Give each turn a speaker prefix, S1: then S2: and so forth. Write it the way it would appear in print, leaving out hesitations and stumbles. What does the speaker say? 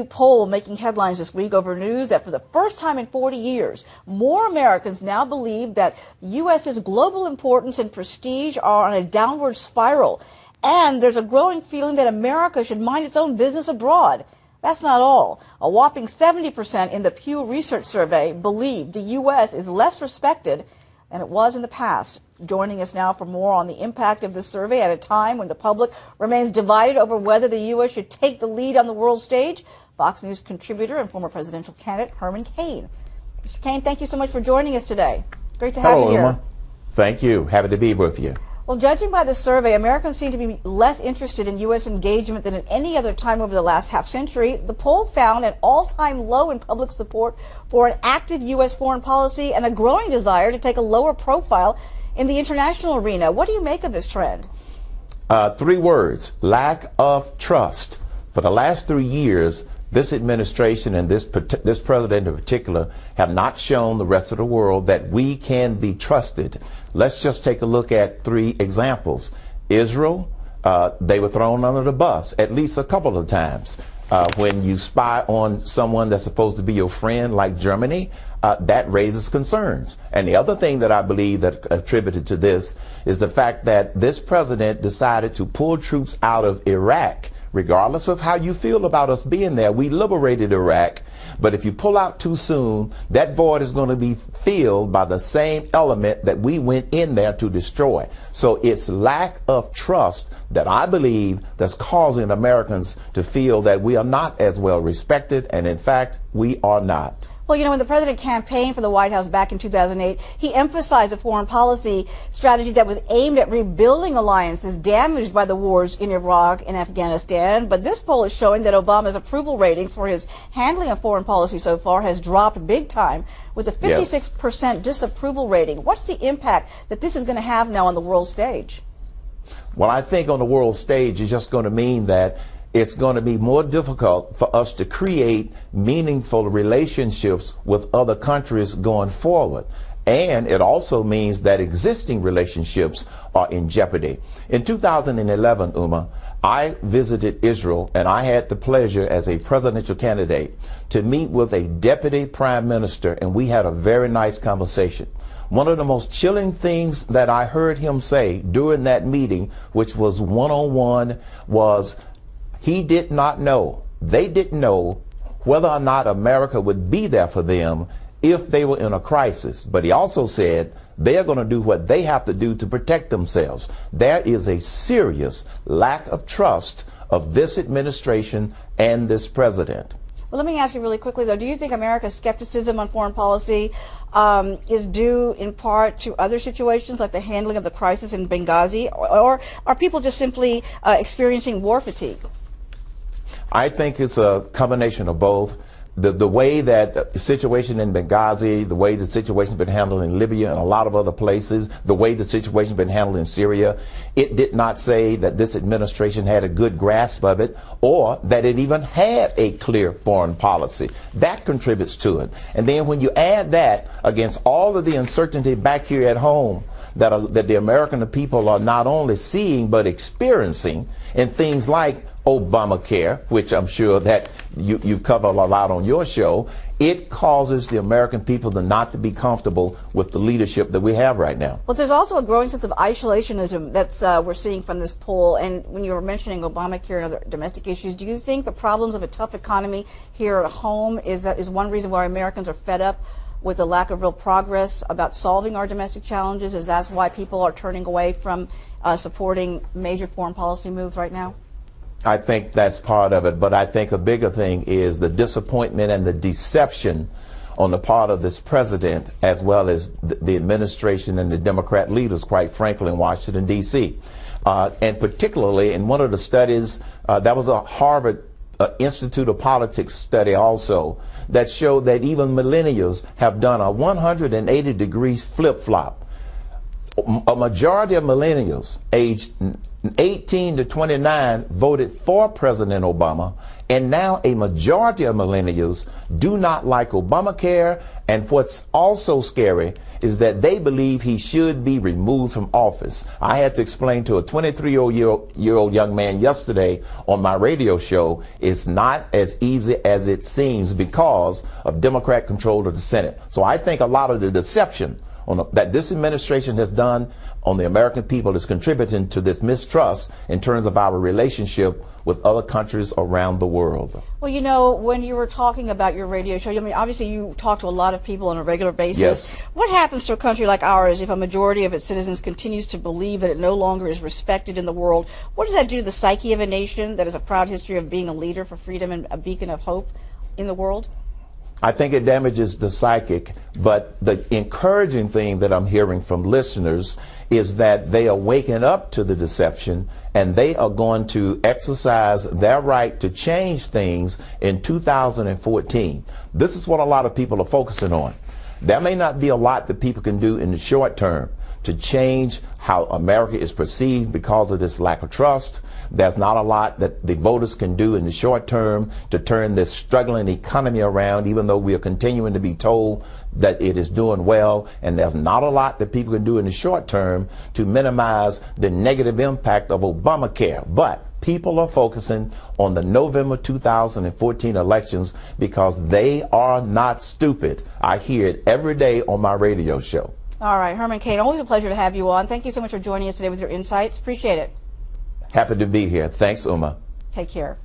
S1: Poll making headlines this week over news that for the first time in 40 years, more Americans now believe that the U.S.'s global importance and prestige are on a downward spiral. And there's a growing feeling that America should mind its own business abroad. That's not all. A whopping 70% in the Pew Research Survey believe the U.S. is less respected than it was in the past. Joining us now for more on the impact of this survey at a time when the public remains divided over whether the U.S. should take the lead on the world stage, Fox News contributor and former presidential candidate Herman Cain. Mr. Cain, thank you so much for joining us today. Great to have you here.
S2: Hello, Emma. Thank you. Happy to be with you.
S1: Well, judging by the survey, Americans seem to be less interested in U.S. engagement than at any other time over the last half century. The poll found an all-time low in public support for an active U.S. foreign policy and a growing desire to take a lower profile in the international arena. What do you make of this trend?
S2: 3 words: lack of trust. For the last 3 years, this administration and this president in particular have not shown the rest of the world that we can be trusted. Let's just take a look at 3 examples. Israel, they were thrown under the bus at least a couple of times. When you spy on someone that's supposed to be your friend, like Germany, that raises concerns. And the other thing that I believe that attributed to this is the fact that this president decided to pull troops out of Iraq. Regardless of how you feel about us being there, we liberated Iraq. But if you pull out too soon, that void is going to be filled by the same element that we went in there to destroy. So it's lack of trust that I believe that's causing Americans to feel that we are not as well respected, and in fact, we are not.
S1: Well, you know, when the president campaigned for the White House back in 2008, he emphasized a foreign policy strategy that was aimed at rebuilding alliances damaged by the wars in Iraq and Afghanistan. But this poll is showing that Obama's approval ratings for his handling of foreign policy so far has dropped big time, with a 56% disapproval rating. What's the impact that this is going to have now on the world stage?
S2: Well, I think on the world stage, it's just going to mean that it's going to be more difficult for us to create meaningful relationships with other countries going forward. And it also means that existing relationships are in jeopardy. In 2011, Uma, I visited Israel, and I had the pleasure as a presidential candidate to meet with a deputy prime minister, and we had a very nice conversation. One of the most chilling things that I heard him say during that meeting, which was one-on-one, was he did not know, they didn't know whether or not America would be there for them if they were in a crisis. But he also said they're going to do what they have to do to protect themselves. There is a serious lack of trust of this administration and this president.
S1: Well, let me ask you really quickly, though. Do you think America's skepticism on foreign policy is due in part to other situations like the handling of the crisis in Benghazi, or are people just simply experiencing war fatigue?
S2: I think it's a combination of both. The way that the situation in Benghazi, the way the situation's been handled in Libya and a lot of other places, the way the situation's been handled in Syria, it did not say that this administration had a good grasp of it or that it even had a clear foreign policy. That contributes to it. And then when you add that against all of the uncertainty back here at home that the American people are not only seeing but experiencing in things like Obamacare, which I'm sure that you've covered a lot on your show, it causes the American people to not to be comfortable with the leadership that we have right now.
S1: Well, there's also a growing sense of isolationism that's we're seeing from this poll. And when you were mentioning Obamacare and other domestic issues, do you think the problems of a tough economy here at home is one reason why Americans are fed up with the lack of real progress about solving our domestic challenges? Is that why people are turning away from supporting major foreign policy moves right now?
S2: I think that's part of it, but I think a bigger thing is the disappointment and the deception on the part of this president, as well as the administration and the Democrat leaders, quite frankly, in Washington, D.C. And particularly in one of the studies, that was a Harvard Institute of Politics study also, that showed that even millennials have done a 180 degrees flip-flop. A majority of millennials aged 18 to 29 voted for President Obama, and now a majority of millennials do not like Obamacare. And what's also scary is that they believe he should be removed from office. I had to explain to a 23-year-old young man yesterday on my radio show, it's not as easy as it seems because of Democrat control of the Senate. So I think a lot of the deception that this administration has done on the American people is contributing to this mistrust in terms of our relationship with other countries around the world.
S1: Well, you know, when you were talking about your radio show, I mean, obviously you talk to a lot of people on a regular basis.
S2: Yes.
S1: What happens to a country like ours if a majority of its citizens continues to believe that it no longer is respected in the world? What does that do to the psyche of a nation that has a proud history of being a leader for freedom and a beacon of hope in the world?
S2: I think it damages the psychic, but the encouraging thing that I'm hearing from listeners is that they are waking up to the deception and they are going to exercise their right to change things in 2014. This is what a lot of people are focusing on. There may not be a lot that people can do in the short term to change how America is perceived because of this lack of trust. There's not a lot that the voters can do in the short term to turn this struggling economy around, even though we are continuing to be told that it is doing well. And there's not a lot that people can do in the short term to minimize the negative impact of Obamacare. But people are focusing on the November 2014 elections because they are not stupid. I hear it every day on my radio show.
S1: All right, Herman Cain, always a pleasure to have you on. Thank you so much for joining us today with your insights. Appreciate it.
S2: Happy to be here. Thanks, Uma.
S1: Take care.